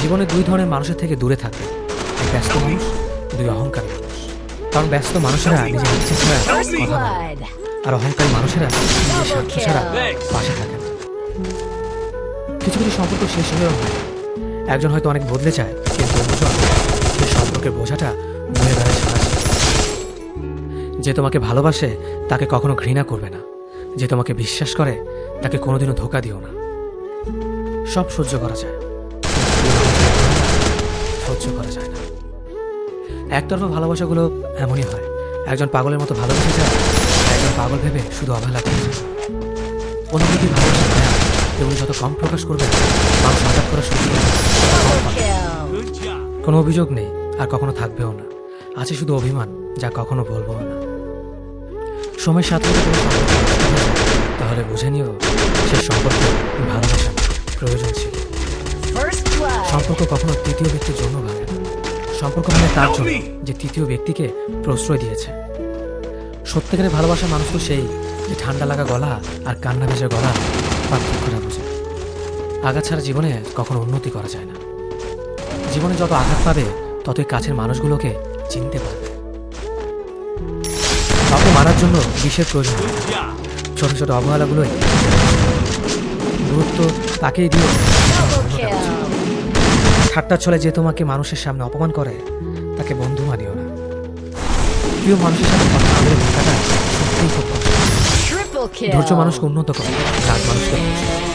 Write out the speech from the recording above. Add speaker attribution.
Speaker 1: জীবনে দুই ধরনের মানুষের থেকে দূরে থাকবে, এক ব্যস্ত মানুষ, দুই অহংকারী মানুষ। কারণ ব্যস্ত মানুষেরা নিজের ইচ্ছে ছাড়া
Speaker 2: First
Speaker 1: কথা বলে,
Speaker 2: blood.
Speaker 1: আর অহংকারী মানুষেরা নিজের স্বার্থ ছাড়া পাশে থাকে না। কিছু কিছু সম্পর্ক শেষ হয়েও হয়, একজন হয়তো অনেক বদলে যায়, কিন্তু অন্যজন সেই সম্পর্কের বোঝাটা বয়ে বেড়ায় সারা জীবন। যে তোমাকে ভালোবাসে তাকে কখনো ঘৃণা করবে না, যে তোমাকে বিশ্বাস করে তাকে কোনোদিনও ধোঁকা দিও না। সব সহ্য করা যায়, সহ্য করা যায় না। একতরফা ভালোবাসাগুলো এমনই হয়, একজন পাগলের মতো ভালোবেসে যায়, একজন পাগল ভেবে শুধু অবহেলা করে যায়। অনুভূতি ভালোবাসা মায়া এগুলো যত কম প্রকাশ করবে, মানুষ আঘাত করার সুযোগ তত কম পাবে।
Speaker 2: Kill.
Speaker 1: কোনো অভিযোগ নেই, আর কখনো থাকবেও না। আছে শুধু অভিমান, যা কখনো বলবো না। সময়ের সাথে সাথে কোনো সম্পর্ক নষ্ট হয়ে যায়, তাহলে বুঝে নিও সে সম্পর্কে ভালোবাসা প্রয়োজন ছিল।
Speaker 2: First blood.
Speaker 1: সম্পর্ক কখনো তৃতীয় ব্যক্তির জন্য ভাঙে না, সম্পর্ক মানে তার জন্য যে তৃতীয় ব্যক্তিকে প্রশ্রয় দিয়েছে। সত্যিকারের ভালোবাসা মানুষ তো সেই যে ঠান্ডা লাগা গলা আর কান্না ভেজা গলা পার্থক্যটা বোঝে। আঘাত ছাড়া জীবনে কখনো উন্নতি করা যায় না। জীবনে যত আঘাত পাবে ততই কাছের মানুষগুলোকে চিনতে পারবে। কাউকে মারার জন্য বিষের প্রয়োজন হয় না, ছোট ছোট অবহেলাগুলোই গুরুত্ব তাকেই দিও।
Speaker 2: Double kill.
Speaker 1: ঠাট্টার ছলে যে তোমাকে মানুষের সামনে অপমান করে তাকে বন্ধু মানিও না। প্রিয় মানুষের সাথে কথা না বলে থাকাটা সত্যিই খুব কষ্ট।
Speaker 2: Triple kill.
Speaker 1: ধৈর্য মানুষকে উন্নত করে, রাগ মানুষকে ধ্বংস করে।